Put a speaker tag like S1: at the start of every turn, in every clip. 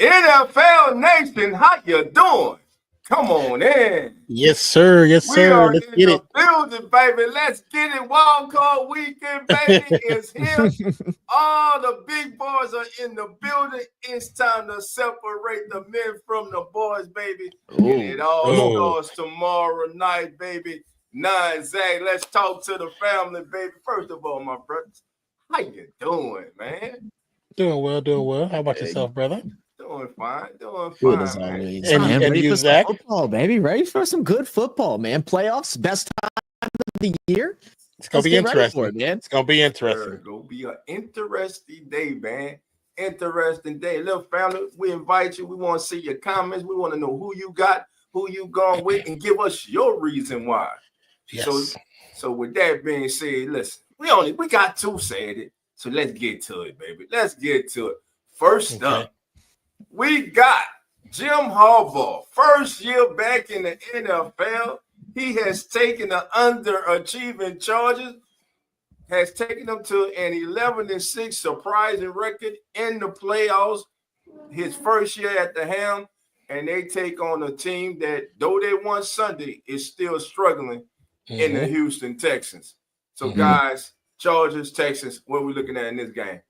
S1: NFL Nation, how you doing? Come on in.
S2: Yes, sir. Yes,
S1: We
S2: sir.
S1: are
S2: Let's
S1: in
S2: get
S1: the
S2: it.
S1: building, baby. Let's get it. Wild card weekend, baby, is here. All the big boys are in the building. It's time to separate the men from the boys, baby. And it all starts tomorrow night, baby. 9 Zach. Let's talk to the family, baby. First of all, my brothers, how you doing, man?
S2: Doing well, doing well. How about yourself, brother?
S1: Doing fine,
S3: good as
S1: man.
S3: always.
S2: And
S3: man. Ready
S2: you,
S3: for
S2: Zach?
S3: some football, baby. Ready for some good football, man. Playoffs, best time of the year.
S2: It's gonna be interesting,
S3: it, man.
S2: It's gonna be interesting.
S1: It's gonna be an interesting day, man. Interesting day. Little family, we invite you. We want to see your comments. We want to know who you got, who you gone with, and give us your reason why.
S2: Yes.
S1: So with that being said, listen, we got two said it. So let's get to it, baby. Let's get to it. First up, we got Jim Harbaugh, first year back in the NFL. He has taken the underachieving Chargers, has taken them to an 11-6 surprising record in the playoffs. His first year at the helm, and they take on a team that, though they won Sunday, is still struggling in the Houston Texans. So, guys, Chargers, Texans, what are we looking at in this game?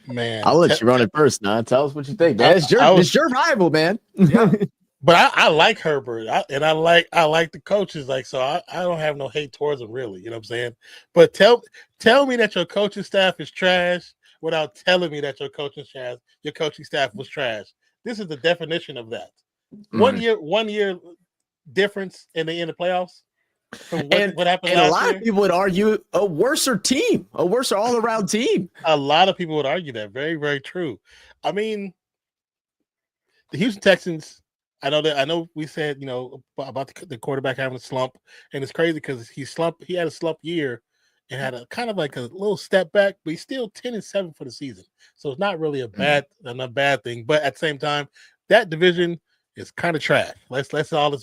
S3: Man, I'll let you run it first, now. Tell us what you think. It's your rival, man.
S1: Yeah.
S2: But I like Herbert, and I like the coaches. I don't have no hate towards them, really. You know what I'm saying? But tell me that your coaching staff is trash without telling me that your coaching staff was trash. This is the definition of that. 1 year difference in the playoffs. From what happened
S3: and
S2: last
S3: a lot
S2: year?
S3: of people would argue a worse all-around team.
S2: A lot of people would argue that. Very, very true. I mean, the Houston Texans, I know we said, about the quarterback having a slump, and it's crazy because he had a slump year and had a kind of like a little step back, but he's still 10-7 for the season. So it's not really a bad thing. But at the same time, that division is kind of trash. Let's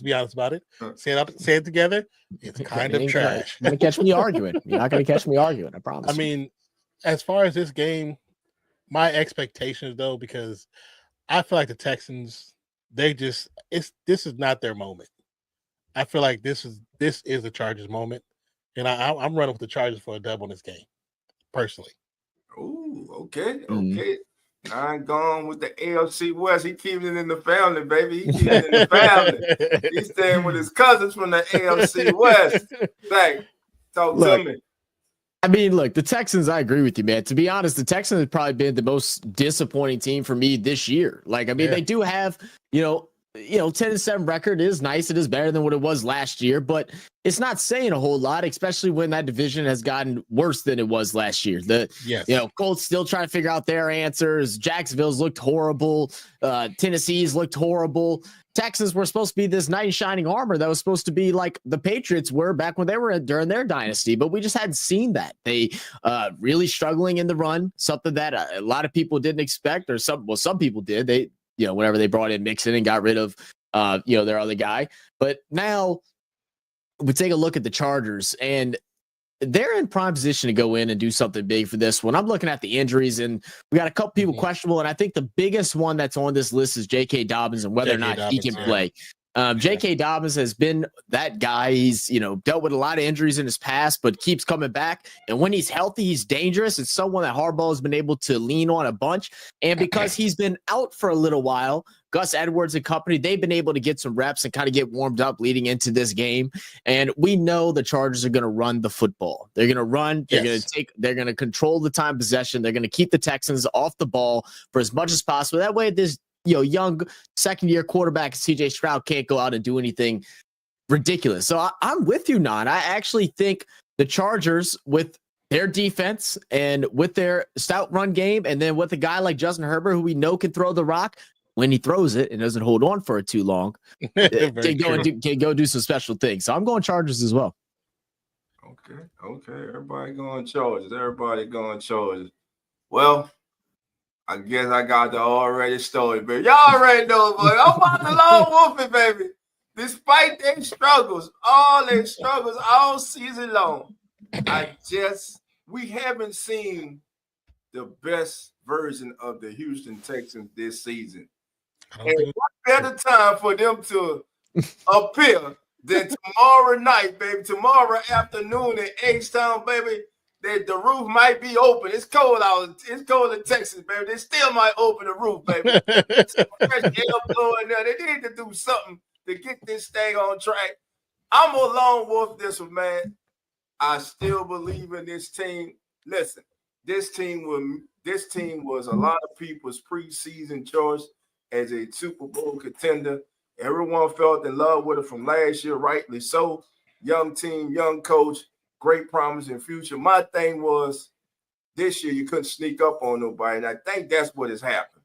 S2: be honest about it. Say it together. It's kind of trash.
S3: You're gonna catch me arguing. You're not gonna catch me arguing, I promise.
S2: I mean, as far as this game, my expectations though, because I feel like the Texans, this is not their moment. I feel like this is the Chargers moment, and I'm running with the Chargers for a dub on this game, personally.
S1: Oh, okay. I'm going with the AFC West. He keeping it in the family, baby. He keeping it in the family. He's staying with his cousins from the AFC West. Talk to me.
S3: I mean, look, the Texans, I agree with you, man. To be honest, the Texans have probably been the most disappointing team for me this year. Like, I mean, they do have, 10-7 record is nice. It is better than what it was last year, but it's not saying a whole lot, especially when that division has gotten worse than it was last year. Colts still trying to figure out their answers. Jacksonville's looked horrible. Tennessee's looked horrible. Texans were supposed to be this knight in shining armor that was supposed to be like the Patriots were back when they were during their dynasty, but we just hadn't seen that. They really struggling in the run, something that a lot of people didn't expect, or some people did. They, whenever they brought in Mixon and got rid of, their other guy. But now we take a look at the Chargers, and they're in prime position to go in and do something big for this one. I'm looking at the injuries, and we got a couple people questionable, and I think the biggest one that's on this list is J.K. Dobbins and whether or not he can play. J.K. Dobbins has been that guy. He's, dealt with a lot of injuries in his past, but keeps coming back. And when he's healthy, he's dangerous. It's someone that Harbaugh has been able to lean on a bunch. And because he's been out for a little while, Gus Edwards and company, they've been able to get some reps and kind of get warmed up leading into this game. And we know the Chargers are going to run the football. They're going to run. They're going to control the time possession. They're going to keep the Texans off the ball for as much as possible. That way, this young second-year quarterback CJ Stroud can't go out and do anything ridiculous. So I'm with you, Nan. I actually think the Chargers, with their defense and with their stout run game, and then with a guy like Justin Herbert, who we know can throw the rock when he throws it and doesn't hold on for it too long, can go do some special things. So I'm going Chargers as well.
S1: Okay. Everybody going Chargers. Well, I guess I got the already story, baby. Y'all already know, boy. I'm about the lone wolfie, baby. Despite their struggles, all season long, I just we haven't seen the best version of the Houston Texans this season. And what better time for them to appear than tomorrow night, baby, tomorrow afternoon in H-Town, baby, that the roof might be open. It's cold out. It's cold in Texas, baby. They still might open the roof, baby. Some fresh air blowing there. They need to do something to get this thing on track. I'm a lone wolf this one, man. I still believe in this team. Listen, this team was a lot of people's preseason choice as a Super Bowl contender. Everyone felt in love with it from last year, rightly so. Young team, young coach, great promise in future. My thing was this year you couldn't sneak up on nobody, and I think that's what has happened.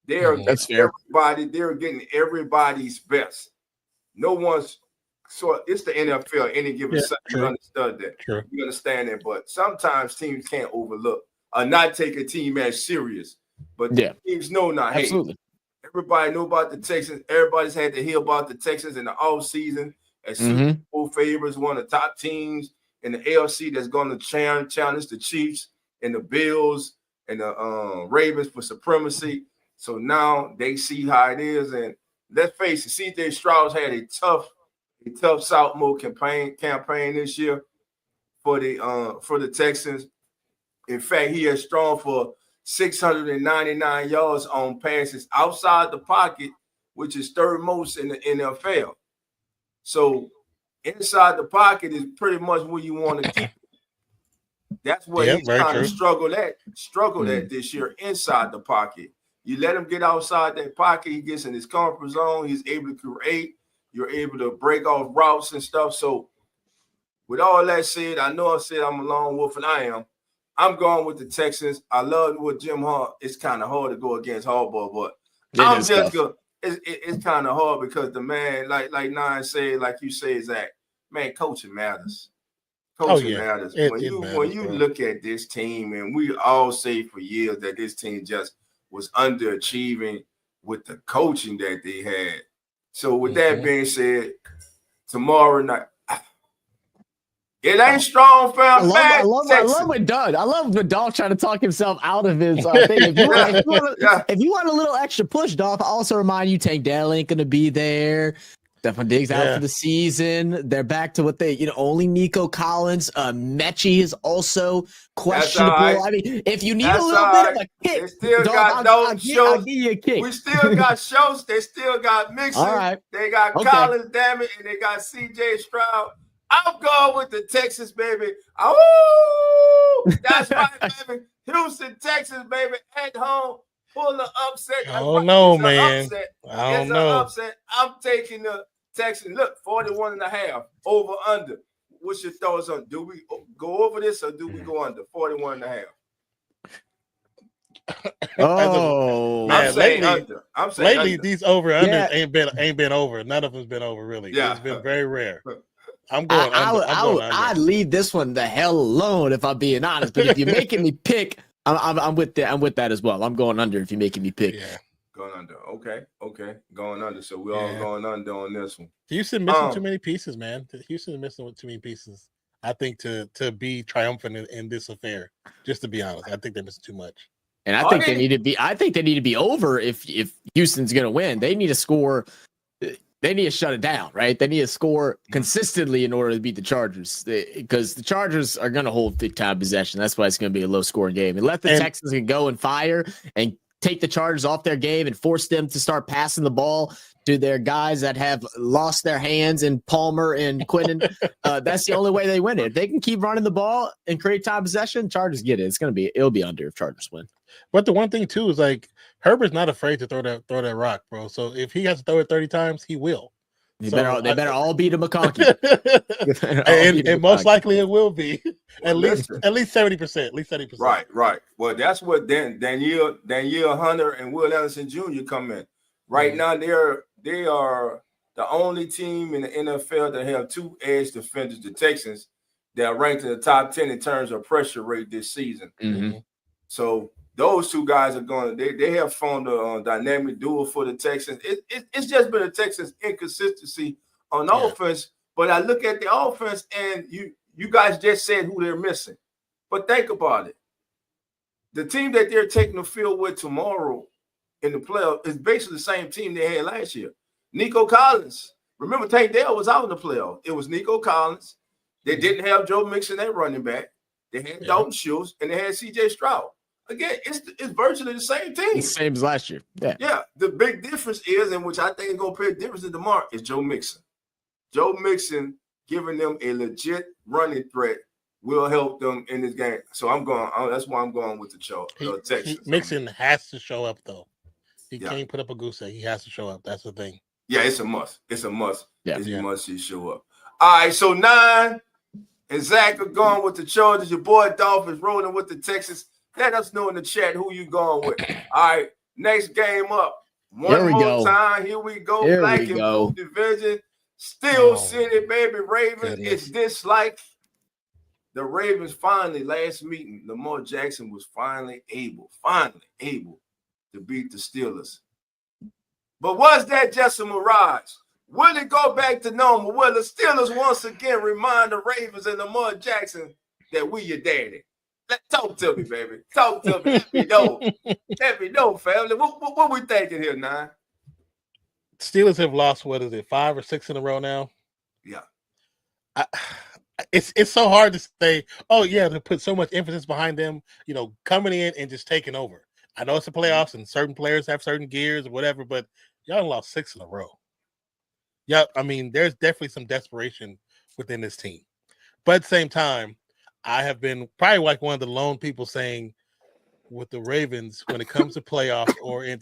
S1: They're getting everybody's best. No one's so it's the NFL. Any given Sunday, you understood that.
S2: Sure.
S1: You understand that, but sometimes teams can't overlook or not take a team as serious. But teams know now. Hey,
S3: absolutely.
S1: Everybody know about the Texans. Everybody's had to hear about the Texans in the offseason as Super Bowl favorites, one of the top teams in the AFC that's going to challenge the Chiefs and the Bills and the Ravens for supremacy. So now they see how it is. And let's face it, C.J. Stroud had a tough sophomore campaign this year for the Texans. In fact, he has thrown for 699 yards on passes outside the pocket, which is third most in the NFL. So inside the pocket is pretty much where you want to keep it. That's what he's kind of struggled at this year, inside the pocket. You let him get outside that pocket, he gets in his comfort zone, he's able to create, you're able to break off routes and stuff. So with all that said, I know I said I'm a lone wolf, and I am. I'm going with the Texans. I love what Jim Harbaugh. It's kind of hard to go against Harbaugh, but it's kind of hard because the man, like Nine said, like you say, Zach, man, coaching matters. Coaching matters. When you look at this team, and we all say for years that this team just was underachieving with the coaching that they had. So with that being said, tomorrow night, it ain't strong, fam.
S3: I love when Dolph trying to talk himself out of his thing. If you want a little extra push, Dolph, I also remind you Tank Dell ain't going to be there. Stephon Diggs out for the season. They're back to what only Nico Collins. Mechie is also questionable. Right. I mean, if you need a little bit of a kick,
S1: they still got Dalton Schultz. I'll give you a kick. We still got Schultz. They still got Mixon.
S3: All right.
S1: They got Collins, damn it, and they got C.J. Stroud. I'm going with the Texas, baby. Oh, that's right, baby. Houston, Texas, baby, at home. Pull the upset.
S2: I don't know, man. I don't know.
S1: Upset. I'm taking the Texans. Look, 41.5 over under. What's your thoughts on? Do we go over this or do we go under 41.5?
S3: Oh,
S1: I'm saying
S2: lately
S1: under.
S2: These over under ain't been over. None of them's been over really. Yeah. It's been very rare. I'm going under.
S3: I'd leave this one the hell alone if I'm being honest. But if you're making me pick, I'm with that. I'm with that as well. I'm going under if you're making me pick.
S1: Yeah, going under. Okay, going under. So we're all going under on this one.
S2: Houston missing too many pieces, man. Houston missing too many pieces. I think to be triumphant in this affair. Just to be honest, I think they're missing too much.
S3: And I think they need to be. I think they need to be over if Houston's going to win. They need to score. They need to shut it down, right? They need to score consistently in order to beat the Chargers, because the Chargers are going to hold big time possession. That's why it's going to be a low scoring game. And let the Texans can go and fire and take the Chargers off their game and force them to start passing the ball to their guys that have lost their hands in Palmer and Quinnen. That's the only way they win it. If they can keep running the ball and create time possession, Chargers get it. It'll be under if Chargers win.
S2: But the one thing too is like Herbert's not afraid to throw that rock, bro. So if he has to throw it 30 times, he will.
S3: They better all beat a McConkey.
S2: and most likely it will be at least 70%, at least 70%.
S1: Right. Well, that's what Danielle Hunter and Will Anderson Jr. come in. Right now, they are the only team in the NFL that have two edge defenders, the Texans, that are ranked in the top 10 in terms of pressure rate this season.
S3: Mm-hmm.
S1: So those two guys are going. They have formed a dynamic duo for the Texans. It's just been a Texans inconsistency on offense. But I look at the offense, and you guys just said who they're missing. But think about it. The team that they're taking the field with tomorrow in the playoff is basically the same team they had last year. Nico Collins. Remember, Tank Dell was out in the playoff. It was Nico Collins. They didn't have Joe Mixon at running back. They had Dalton Schultz, and they had C.J. Stroud. Again, it's virtually the same team.
S3: Same as last year.
S1: Yeah. The big difference is, and which I think is going to pay a difference in the mark, is Joe Mixon. Joe Mixon giving them a legit running threat will help them in this game. So that's why I'm going with the Texans.
S2: Mixon has to show up, though. He can't put up a goose egg. He has to show up. That's the thing.
S1: Yeah, it's a must. It's a must.
S3: Yeah.
S1: It's a must he show up. All right, so 9 and Zach are going with the Chargers. Your boy Dolph is rolling with the Texans. Let us know in the chat who you going with. All right, next game up. One more time. Here we go. Black and Blue division. Still City, baby. Ravens. It's this like the Ravens finally, last meeting, Lamar Jackson was finally able to beat the Steelers. But was that just a mirage? Will it go back to normal? Will the Steelers once again remind the Ravens and Lamar Jackson that we your daddy? Talk to me, baby. Talk to me. Let me know. Let me know, family. What we thinking here, 9?
S2: Steelers have lost, 5 or 6 in a row now?
S1: Yeah.
S2: It's so hard to say, to put so much emphasis behind them, coming in and just taking over. I know it's the playoffs and certain players have certain gears or whatever, but y'all lost 6 in a row. Yeah, I mean, there's definitely some desperation within this team. But at the same time, I have been probably like one of the lone people saying with the Ravens when it comes to playoffs or in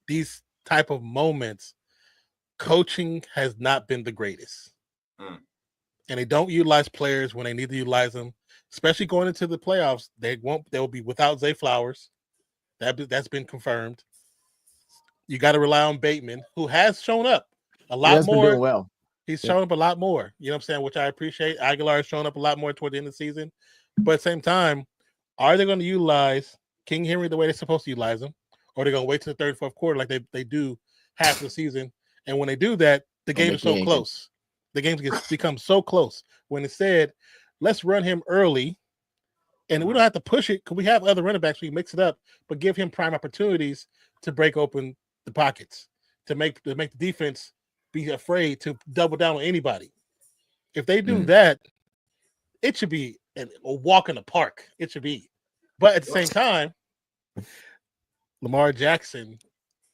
S2: these type of moments, coaching has not been the greatest. And they don't utilize players when they need to utilize them, especially going into the playoffs. They'll be without Zay Flowers. That's been confirmed. You got to rely on Bateman, who has shown up a lot more.
S3: Been doing well.
S2: He's shown up a lot more, you know what I'm saying, which I appreciate. Aguilar has shown up a lot more toward the end of the season. But at the same time, are they going to utilize King Henry the way they're supposed to utilize him? Or are they going to wait to the third, fourth quarter like they do half the season? And when they do that, the game is so close. The games become so close. When it said, let's run him early, and we don't have to push it because we have other running backs. We mix it up, but give him prime opportunities to break open the pockets, to make the defense be afraid to double down on anybody. If they do that, it should be a walk in the park. It should be. But at the same time, Lamar Jackson,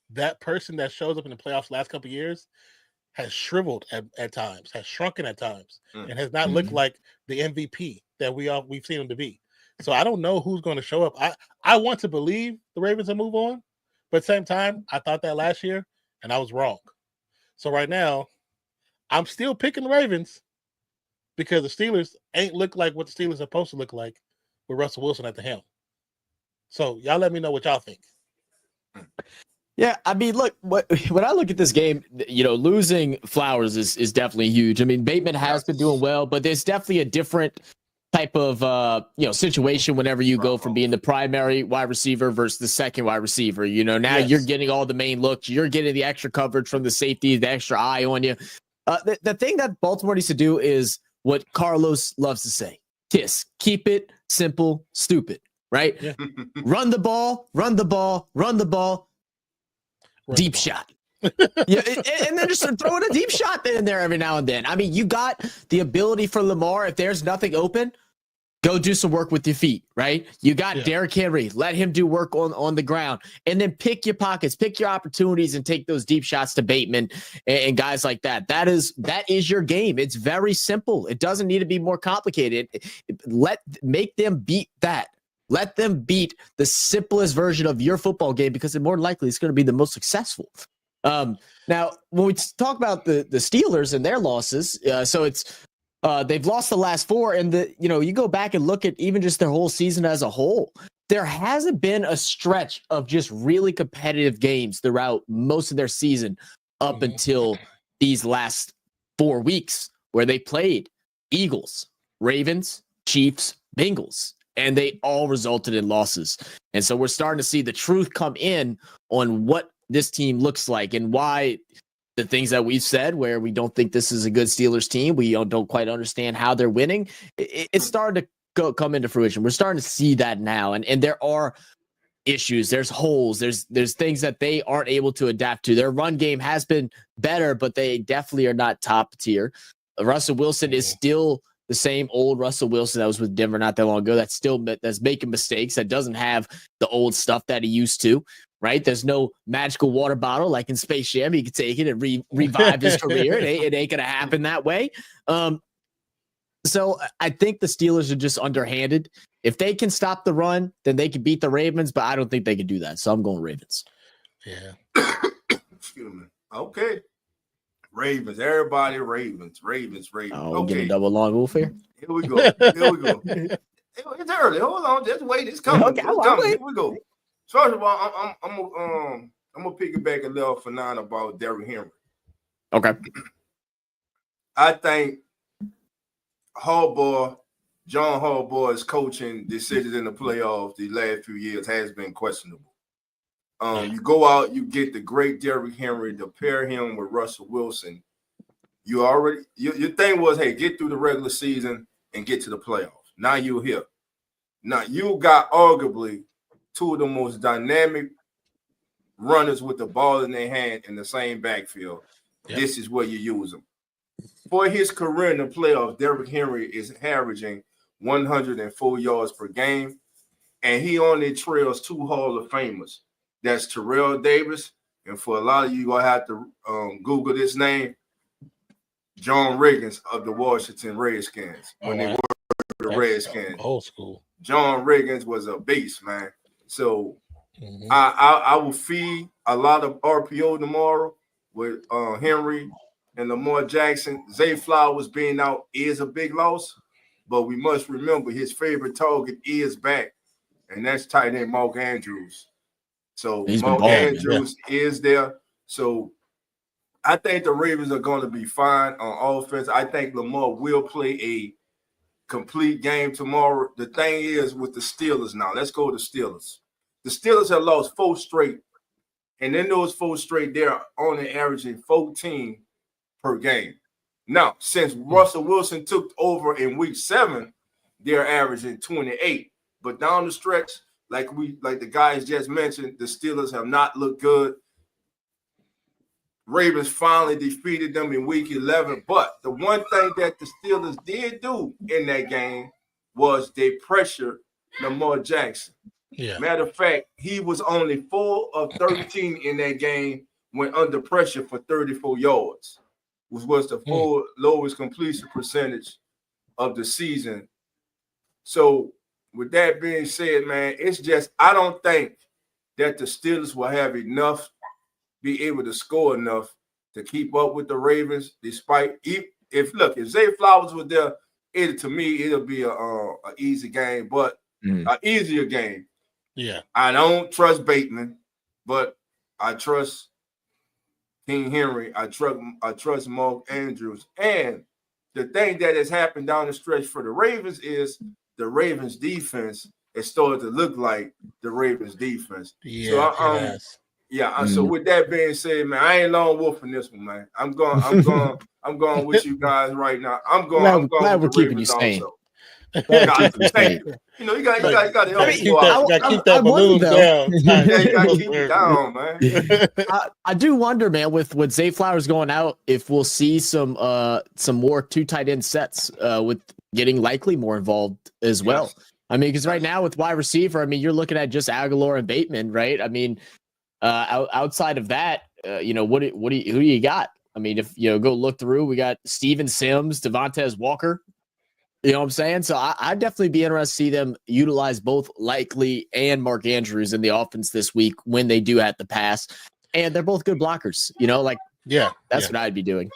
S2: that person that shows up in the playoffs last couple of years, has shriveled at times, has shrunken at times, and has not looked like the MVP that we've seen him to be. So I don't know who's going to show up. I want to believe the Ravens will move on, but at the same time, I thought that last year, and I was wrong. So right now, I'm still picking the Ravens because the Steelers ain't look like what the Steelers are supposed to look like with Russell Wilson at the helm. So y'all let me know what y'all think.
S3: Yeah, I mean, look, when I look at this game, losing Flowers is definitely huge. I mean, Bateman has been doing well, but there's definitely a different type of situation whenever you go from being the primary wide receiver versus the second wide receiver. Now you're getting all the main looks, you're getting the extra coverage from the safety, the extra eye on you. The thing that Baltimore needs to do is what Carlos loves to say: KISS, keep it simple, stupid. Right? Yeah. Run the ball. Deep shot. Yeah, and then just throw in a deep shot in there every now and then. I mean, you got the ability for Lamar. If there's nothing open, go do some work with your feet, right? You got Derrick Henry. Let him do work on the ground. And then pick your pockets, pick your opportunities, and take those deep shots to Bateman and guys like that. That is your game. It's very simple. It doesn't need to be more complicated. Make them beat that. Let them beat the simplest version of your football game because more likely it's going to be the most successful. Now, when we talk about the Steelers and their losses, so it's they've lost the last 4, and you go back and look at even just their whole season as a whole. There hasn't been a stretch of just really competitive games throughout most of their season up until these last 4 weeks where they played Eagles, Ravens, Chiefs, Bengals. And they all resulted in losses. And so we're starting to see the truth come in on what this team looks like and why the things that we've said where we don't think this is a good Steelers team. We don't quite understand how they're winning. It's starting to come into fruition. We're starting to see that now, and there are issues. There's holes. There's things that they aren't able to adapt to. Their run game has been better, but they definitely are not top tier. Russell Wilson is still the same old Russell Wilson that was with Denver not that long ago. That's making mistakes. That doesn't have the old stuff that he used to. Right? There's no magical water bottle like in Space Jam. He could take it and revive his career. It ain't gonna happen that way. So I think the Steelers are just underhanded. If they can stop the run, then they can beat the Ravens, but I don't think they can do that. So I'm going Ravens.
S2: Yeah.
S1: Excuse me. Okay. Ravens. Everybody Ravens.
S3: Oh,
S1: okay.
S3: Get a double long wolf here.
S1: Here we go. It's early. Hold on. Just wait. It's coming.
S3: Okay,
S1: It's coming. Here we go. First of all, I'm gonna piggyback a little for 9 about Derrick Henry.
S3: Okay.
S1: I think John Harbaugh's coaching decisions in the playoffs the last few years has been questionable. You go out, you get the great Derrick Henry to pair him with Russell Wilson. Your thing was, hey, get through the regular season and get to the playoffs. Now you're here. Now you got arguably 2 of the most dynamic runners with the ball in their hand in the same backfield. Yep. This is where you use them. For his career in the playoffs, Derrick Henry is averaging 104 yards per game, and he only trails 2 Hall of Famers. That's Terrell Davis, and for a lot of you, you're going to have to Google this name, John Riggins of the Washington Redskins. When they were the Redskins.
S2: Old school.
S1: John Riggins was a beast, man. So I will feed a lot of RPO tomorrow with Henry and Lamar Jackson. Zay Flowers being out is a big loss, but we must remember his favorite target is back, and that's tight end Mark Andrews. So Mark Andrews is there. So I think the Ravens are going to be fine on offense. I think Lamar will play a complete game tomorrow. The thing is with the Steelers now. Let's go to the Steelers. The Steelers have lost 4 straight, and in those 4 straight, they're only averaging 14 per game. Now, since Russell Wilson took over in week 7, they're averaging 28. But down the stretch, like the guys just mentioned, the Steelers have not looked good. Ravens finally defeated them in week 11. But the one thing that the Steelers did do in that game was they pressured Lamar Jackson.
S2: Yeah.
S1: Matter of fact, he was only 4 of 13 in that game when under pressure for 34 yards, which was the 4th lowest completion percentage of the season. So with that being said, man, it's just I don't think that the Steelers will have enough, be able to score enough to keep up with the Ravens, despite if Zay Flowers was there, to me, it'll be a easy game, but an easier game.
S2: Yeah.
S1: I don't trust Bateman, but I trust King Henry. I trust Mark Andrews. And the thing that has happened down the stretch for the Ravens is the Ravens defense has started to look like the Ravens defense.
S2: Yeah.
S1: So with that being said, man, I ain't lone wolf in this one, man. I'm going with you guys right now. I'm going
S3: we're
S1: with
S3: keeping
S1: Ravens
S3: you sane.
S1: also. You got to help
S2: keep that balloon down.
S1: You got to keep it down, man.
S3: I do wonder, man, with Zay Flowers going out, if we'll see some more 2 tight end sets with getting likely more involved as well.
S1: Yes.
S3: I mean, because right now with wide receiver, I mean, you're looking at just Aguilar and Bateman, right? I mean, outside of that, who do you got? I mean, if go look through, we got Steven Sims, Devontae Walker. You know what I'm saying? So I'd definitely be interested to see them utilize both Likely and Mark Andrews in the offense this week when they do have to pass. And they're both good blockers. That's what I'd be doing.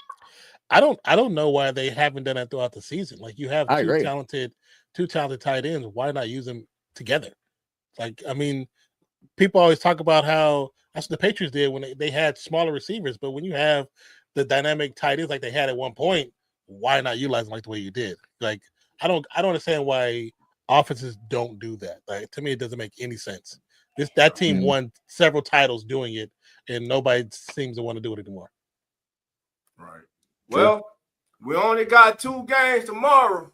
S2: I don't know why they haven't done that throughout the season. Like you have two talented tight ends. Why not use them together? Like, I mean, people always talk about how that's what the Patriots did when they had smaller receivers. But when you have the dynamic tight ends like they had at one point, why not utilize them like the way you did? Like, I don't understand why offenses don't do that. Like, to me, it doesn't make any sense. That team won several titles doing it, and nobody seems to want to do it anymore.
S1: Right. Well, we only got 2 games tomorrow.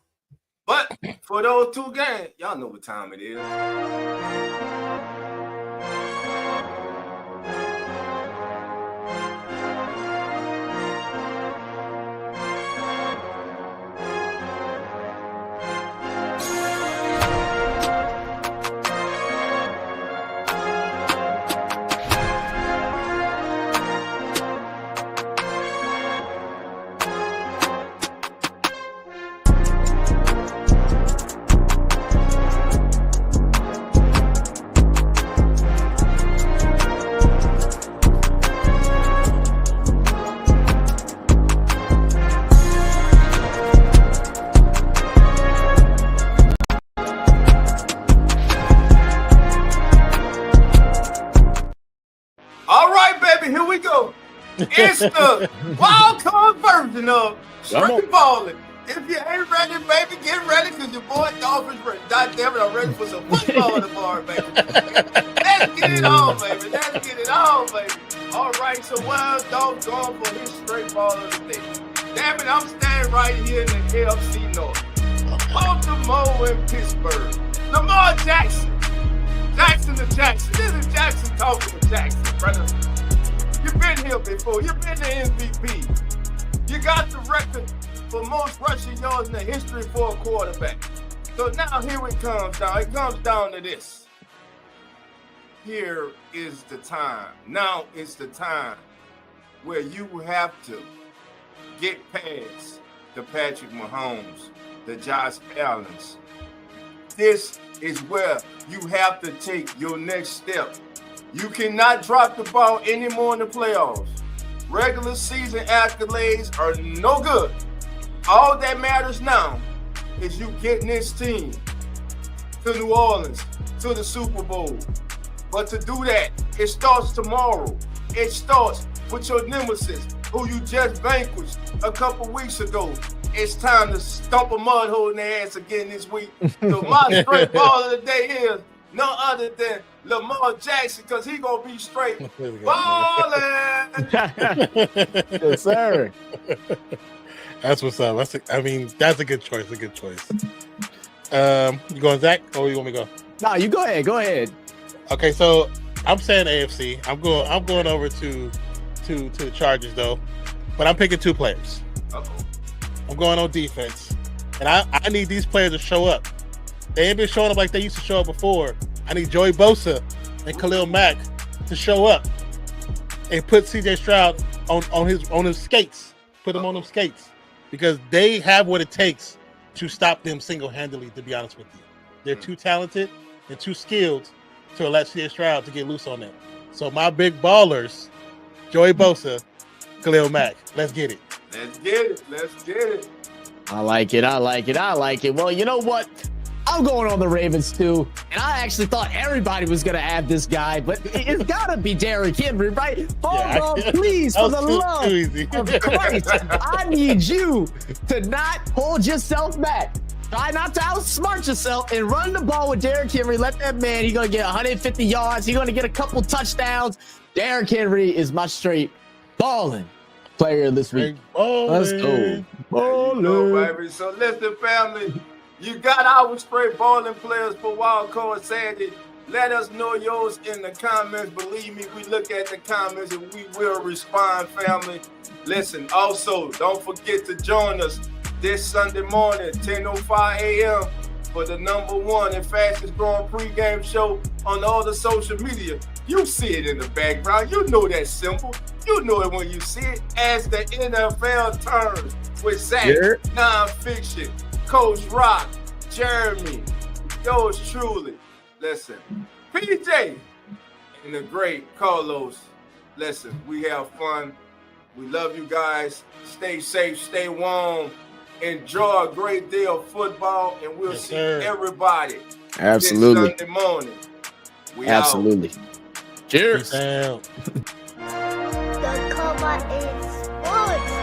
S1: But for those 2 games, y'all know what time it is. All right, baby, here we go. It's the wild card version of straight balling. If you ain't ready, baby, get ready because your boy Dolph is ready. God damn it, I'm ready for some football tomorrow, baby. Let's get it on, baby. Let's get it on, baby. All right, so Wild Dolph going for his straight ball of the day. Damn it, I'm standing right here in the AFC North. Baltimore and Pittsburgh. Lamar Jackson. Jackson to Jackson. This is Jackson talking to Jackson, brother. You've been here before. You've been the MVP. You got the record for most rushing yards in the history for a quarterback. So now here it comes down. It comes down to this. Here is the time. Now is the time where you have to get past the Patrick Mahomes, the Josh Allens. This is where you have to take your next step. You cannot drop the ball anymore in the playoffs. Regular season accolades are no good. All that matters now is you getting this team to New Orleans, to the Super Bowl. But to do that, it starts tomorrow. It starts with your nemesis, who you just vanquished a couple weeks ago. It's time to stomp a mud hole in their ass again this week. So my straight ball of the day is none other than Lamar Jackson, because he going to be straight balling.
S3: Yes, sir.
S2: That's what's up. That's a good choice. A good choice. You going Zach, or you want me to go?
S3: No, you go ahead. Go ahead.
S2: Okay, so I'm saying AFC. I'm going over to the Chargers though, but I'm picking 2 players.
S1: Uh-oh.
S2: I'm going on defense, and I need these players to show up. They ain't been showing up like they used to show up before. I need Joey Bosa and Khalil Mack to show up and put CJ Stroud on his skates. Put him on them skates, because they have what it takes to stop them single-handedly. To be honest with you, they're too talented and too skilled to let CJ Stroud to get loose on them. So my big ballers, Joey Bosa, Khalil Mack. Let's get it.
S1: Let's get it. Let's get it.
S3: I like it. I like it. I like it. Well, you know what? I'm going on the Ravens too. And I actually thought everybody was going to add this guy, but it's got to be Derrick Henry, right? Hold on, please, for the love of Christ. I need you to not hold yourself back. Try not to outsmart yourself and run the ball with Derrick Henry. Let that man, he's going to get 150 yards. He's going to get a couple touchdowns. Derrick Henry is my straight balling player this week. Let's go.
S1: Ballin'. Baby. So listen, family, you got our straight balling players for Wild Card Saturday. Let us know yours in the comments. Believe me, we look at the comments and we will respond, family. Listen, also, don't forget to join us this Sunday morning, 10:05 a.m. for the #1 and fastest growing pregame show on all the social media. You see it in the background. You know that symbol. You know it when you see it. As the NFL turns with Zach, NONPFIXION, Coach Rock, Jeremy, yours truly. Listen, PJ and the great Carlos. Listen, we have fun. We love you guys. Stay safe, stay warm. Enjoy a great day of football, and we'll see everybody
S3: absolutely
S1: this Sunday morning. We
S3: absolutely.
S1: Out.
S3: Cheers.
S2: Peace out.
S4: The Cobra is sports.